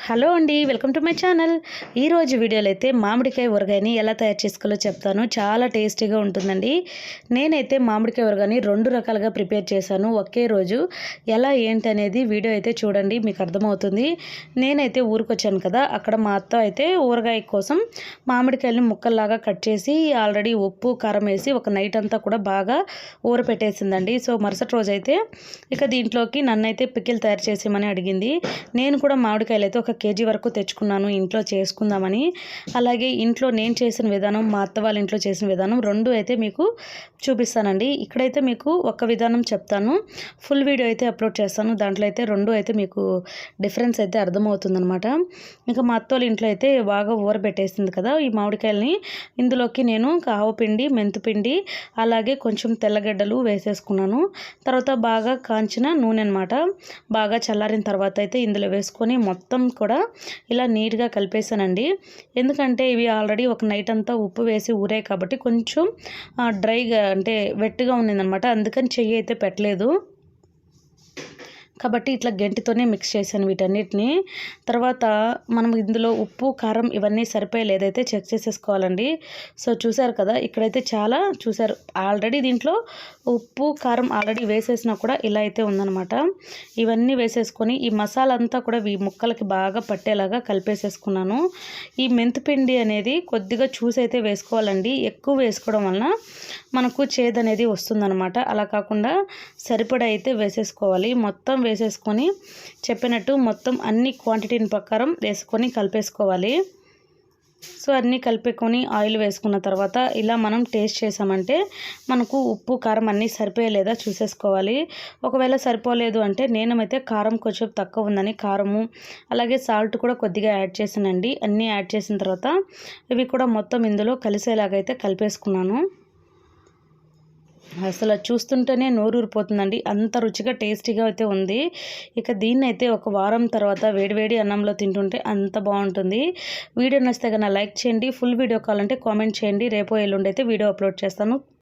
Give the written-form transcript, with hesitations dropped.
Hello అండి, welcome to my channel. ఈరోజు వీడియోలో అయితే మామిడికాయ ఊరగాయని ఎలా తయారు చేసుకోవాలో చెప్తాను. చాలా టేస్టీగా ఉంటుందండి. నేనైతే మామిడికాయ ఊరగాయని 2 రకాలుగా ప్రిపేర్ చేశాను ఒకే రోజు. ఎలా ఏంటి అనేది వీడియో అయితే చూడండి, మీకు అర్థమవుతుంది. నేనైతే ఊరికొచ్చాను కదా, అక్కడ మా అత్త అయితే ఊరగాయ కోసం మామిడికాయలని ముక్కల్లాగా కట్ చేసి ఆల్రెడీ ఉప్పు కారం వేసి ఒక నైట్ అంతా కూడా బాగా ఊరపెట్టేసిందండి. సో మరుసటి రోజు అయితే ఇక దీంట్లోకి నన్నైతే పికిల్ తయారు చేసేమని అడిగింది. నేను కూడా మామిడికాయలు అయితే 1 కేజీ వరకు తెచ్చుకున్నాను ఇంట్లో చేసుకుందామని. అలాగే ఇంట్లో నేను చేసిన విధానం, మా అత్త వాళ్ళ ఇంట్లో చేసిన విధానం 2 అయితే మీకు చూపిస్తానండి. ఇక్కడైతే మీకు ఒక విధానం చెప్తాను, ఫుల్ వీడియో అయితే అప్లోడ్ చేస్తాను. దాంట్లో అయితే 2 అయితే మీకు డిఫరెన్స్ అయితే అర్థమవుతుందనమాట. ఇంకా మా అత్త వాళ్ళ ఇంట్లో అయితే బాగా ఊరబెట్టేసింది కదా ఈ మామిడికాయలని. ఇందులోకి నేను ఆవపిండి, మెంతిపిండి, అలాగే కొంచెం తెల్లగడ్డలు వేసేసుకున్నాను. తర్వాత బాగా కాంచిన నూనె అనమాట. బాగా చల్లారిన తర్వాత అయితే ఇందులో వేసుకొని మొత్తం కూడా ఇలా నీట్గా కలిపేసానండి. ఎందుకంటే ఇవి ఆల్రెడీ ఒక నైట్ అంతా ఉప్పు వేసి ఊరాయి కాబట్టి కొంచెం డ్రైగా అంటే వెట్గా ఉన్నదన్నమాట. అందుకని చెయ్యి అయితే పెట్టలేదు. కాబట్టి ఇట్లా గెంటితోనే మిక్స్ చేశాను వీటన్నిటిని. తర్వాత మనం ఇందులో ఉప్పు కారం ఇవన్నీ సరిపోయలేదైతే చెక్ చేసేసుకోవాలండి. సో చూసారు కదా, ఇక్కడైతే చాలా చూసారు ఆల్రెడీ దీంట్లో ఉప్పు కారం ఆల్రెడీ వేసేసినా కూడా ఇలా అయితే ఉందన్నమాట. ఇవన్నీ వేసేసుకొని ఈ మసాలా అంతా కూడా ఈ ముక్కలకి బాగా పట్టేలాగా కలిపేసేసుకున్నాను. ఈ మెంతిపిండి అనేది కొద్దిగా చూసి అయితే వేసుకోవాలండి. ఎక్కువ వేసుకోవడం వలన మనకు చేదు అనేది వస్తుందన్నమాట. అలా కాకుండా సరిపడా అయితే వేసేసుకోవాలి. మొత్తం వేసేసుకొని చెప్పినట్టు మొత్తం అన్ని క్వాంటిటీని ప్రకారం వేసుకొని కలిపేసుకోవాలి. సో అన్నీ కలిపేకొని ఆయిల్ వేసుకున్న తర్వాత ఇలా మనం టేస్ట్ చేసామంటే మనకు ఉప్పు కారం అన్నీ సరిపోయలేదా చూసేసుకోవాలి. ఒకవేళ సరిపోలేదు అంటే నేనైతే కారం కొంచెం తక్కువ ఉందని కారము అలాగే సాల్ట్ కూడా కొద్దిగా యాడ్ చేసానండి. అన్నీ యాడ్ చేసిన తర్వాత ఇవి కూడా మొత్తం ఇందులో కలిసేలాగైతే కలిపేసుకున్నాను. అసలు చూస్తుంటేనే నోరూరిపోతుందండి, అంత రుచిగా టేస్టీగా అయితే ఉంది. ఇక దీన్ని అయితే ఒక వారం తర్వాత వేడివేడి అన్నంలో తింటుంటే అంత బాగుంటుంది. వీడియో నచ్చితే కన్నా లైక్ చేయండి. ఫుల్ వీడియో కావాలంటే కామెంట్ చేయండి. రేపు ఎల్లుండి అయితే వీడియో అప్లోడ్ చేస్తాను.